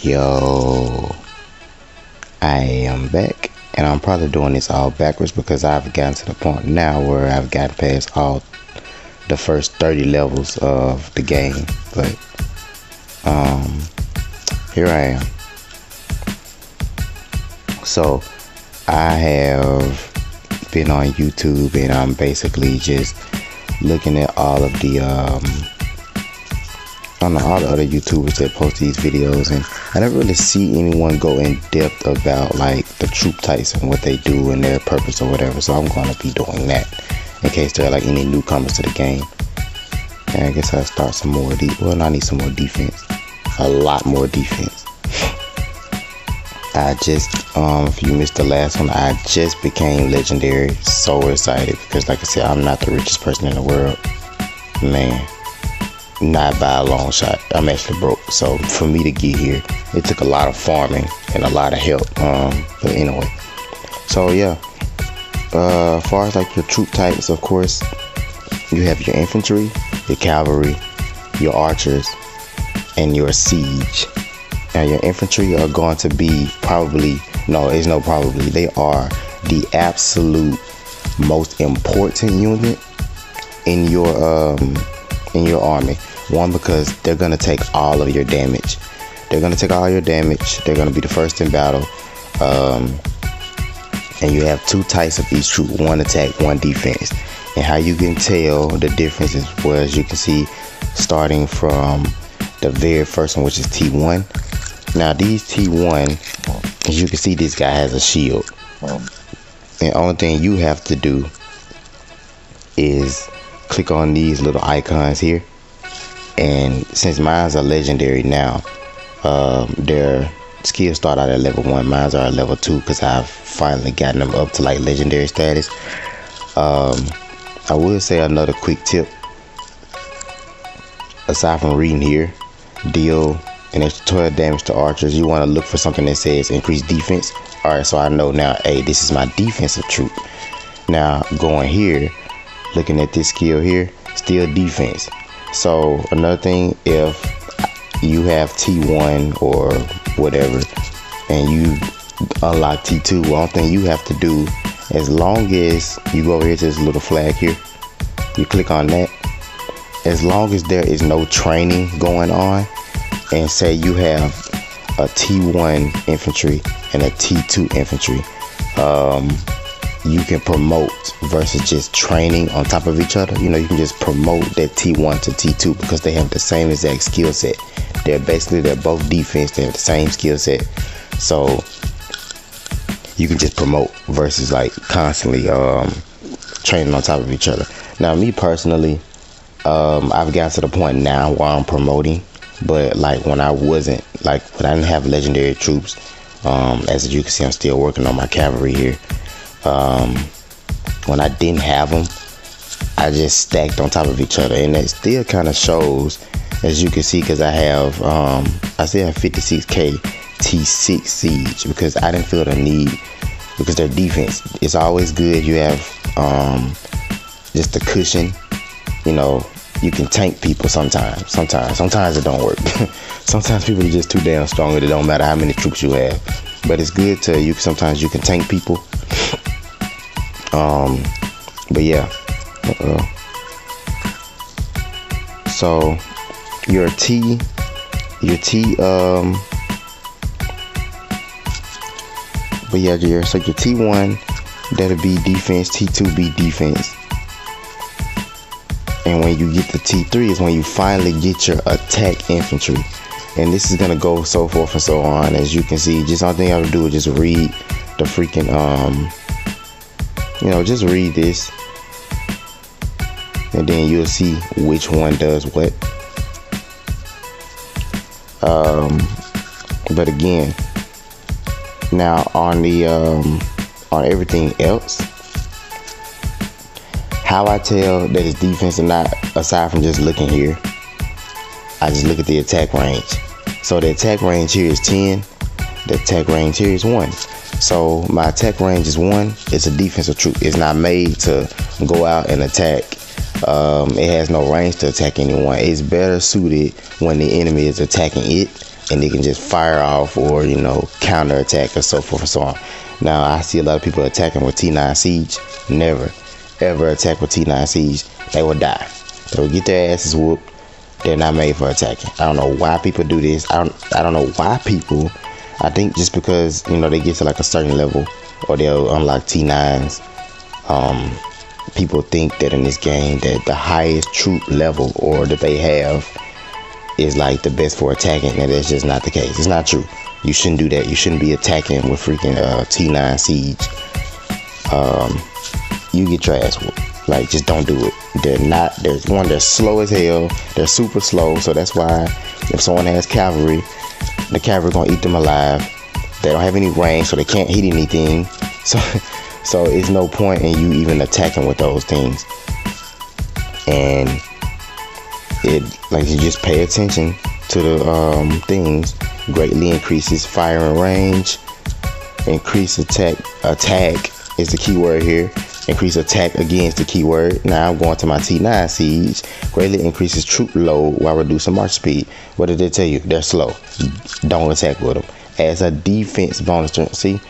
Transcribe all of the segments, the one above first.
Yo, I am back, and I'm probably doing this all backwards because I've gotten to the point now where I've gotten past all the first 30 levels of the game. But here I am. So I have been on YouTube, and I'm basically just looking at all of the all the other YouTubers that post these videos, and I never really see anyone go in depth about like the troop types and what they do and their purpose or whatever. So I'm gonna be doing that in case there are like any newcomers to the game. And I guess I'll start some more I need some more defense, a lot more defense. I just if you missed the last one, I just became legendary. So excited because, like I said, I'm not the richest person in the world, man. Not by a long shot. I'm actually broke. So for me to get here, it took a lot of farming and a lot of help. But anyway, so yeah. As far as like your troop types, of course, you have your infantry, your cavalry, your archers, and your siege. Now your infantry are going to be probably, no, it's no probably, they are the absolute most important unit in your army. One, because they're gonna take all of your damage. They're gonna take all your damage. They're gonna be the first in battle. And you have two types of each troop: one attack, one defense. And how you can tell the difference is, well, as you can see, starting from the very first one, which is T1. Now these T1, as you can see, this guy has a shield. And the only thing you have to do is click on these little icons here, and since mine's are legendary now, their skills start out at level 1. Mine's are at level 2 because I've finally gotten them up to like legendary status. I will say another quick tip, aside from reading here, deal an extra 12 damage to archers, you want to look for something that says increase defense. Alright, so I know now, hey, this is my defensive troop. Now going here, looking at this skill here, still defense. So another thing, if you have T1 or whatever and you unlock T2, one thing you have to do, as long as you go over here to this little flag here, you click on that, as long as there is no training going on, and say you have a T1 infantry and a T2 infantry, you can promote versus just training on top of each other. You know, you can just promote that T1 to T2 because they have the same exact skill set. They're both defense. They have the same skill set. So you can just promote versus like constantly training on top of each other. Now, me personally, I've got to the point now where I'm promoting, but like when I wasn't, like when I didn't have legendary troops, as you can see, I'm still working on my cavalry here. When I didn't have them, I just stacked on top of each other, and it still kind of shows, as you can see, because I still have 56k T6 siege because I didn't feel the need, because their defense is always good. You have just the cushion, you know. You can tank people sometimes it don't work. Sometimes people are just too damn strong, it don't matter how many troops you have. But it's good to, sometimes you can tank people. But yeah. So your T1, that'll be defense, T2 be defense. And when you get the T3 is when you finally get your attack infantry. And this is gonna go so forth and so on. As you can see, just all thing you have to do is just read the freaking just read this, and then you'll see which one does what. But again, now on the on everything else, how I tell that it's defense or not, aside from just looking here, I just look at the attack range. So the attack range here is 10, the attack range here is 1. So my attack range is 1. It's a defensive troop. It's not made to go out and attack. It has no range to attack anyone. It's better suited when the enemy is attacking it and they can just fire off or, you know, counter attack or so forth and so on. Now I see a lot of people attacking with T9 Siege. Never ever attack with T9 Siege. They will die. They will get their asses whooped. They're not made for attacking. I don't know why people do this. I don't know why people. I think just because, you know, they get to like a certain level or they'll unlock T9s. People think that in this game that the highest troop level or that they have is like the best for attacking, and that's just not the case. It's not true. You shouldn't do that. You shouldn't be attacking with freaking T9 Siege. You get your ass whooped. Like, just don't do it. They're slow as hell. They're super slow, so that's why if someone has cavalry, the cavalry gonna eat them alive. They don't have any range, so they can't hit anything. So it's no point in you even attacking with those things. And it, like, you just pay attention to the things. Greatly increases firing range. Increase attack is the keyword here. Increase attack again is the keyword. Now I'm going to my T9 Siege. Greatly increases troop load while reducing march speed. What did they tell you? They're slow. Don't attack with them. As a defense bonus turn. See,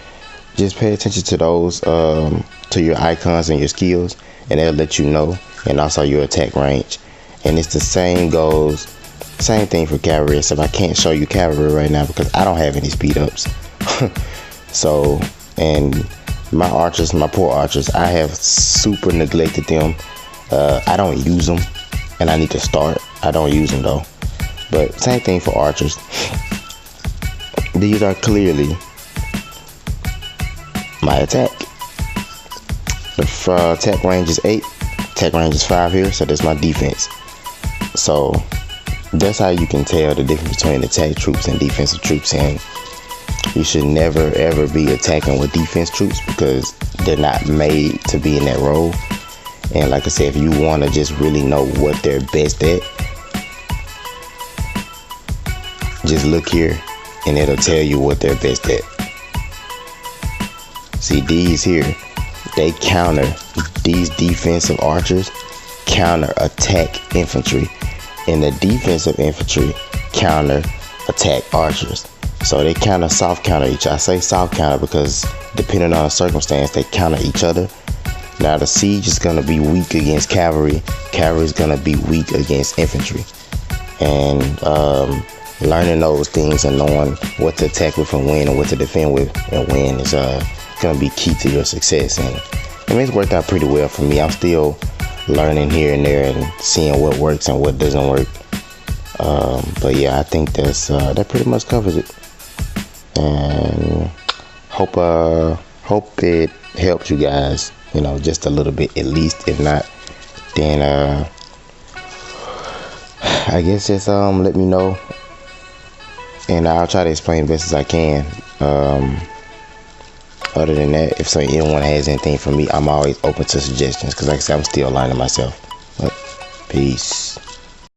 just pay attention to those, to your icons and your skills, and they'll let you know. And also your attack range. And it's the same thing for cavalry. Except I can't show you cavalry right now because I don't have any speed ups. So, and my archers, my poor archers, I have super neglected them. I don't use them, and I need to start. I don't use them though. But same thing for archers. These are clearly my attack. The attack range is 8. Attack range is 5 here, so that's my defense. So that's how you can tell the difference between attack troops and defensive troops. And you should never ever be attacking with defense troops because they're not made to be in that role. And like I said, if you want to just really know what they're best at, just look here and it'll tell you what they're best at. See, these here, they counter, these defensive archers counter attack infantry, and the defensive infantry counter attack archers. So they soft counter each other. I say soft counter because depending on the circumstance, they counter each other. Now the siege is going to be weak against cavalry. Cavalry is going to be weak against infantry. And learning those things and knowing what to attack with and when, and what to defend with and when is going to be key to your success. And I mean, it's worked out pretty well for me. I'm still learning here and there and seeing what works and what doesn't work. But yeah, I think that pretty much covers it. And hope it helped you guys, you know, just a little bit at least. If not, then I guess just let me know, and I'll try to explain best as I can. Other than that, if anyone has anything for me, I'm always open to suggestions because, like I said, I'm still learning myself. But peace.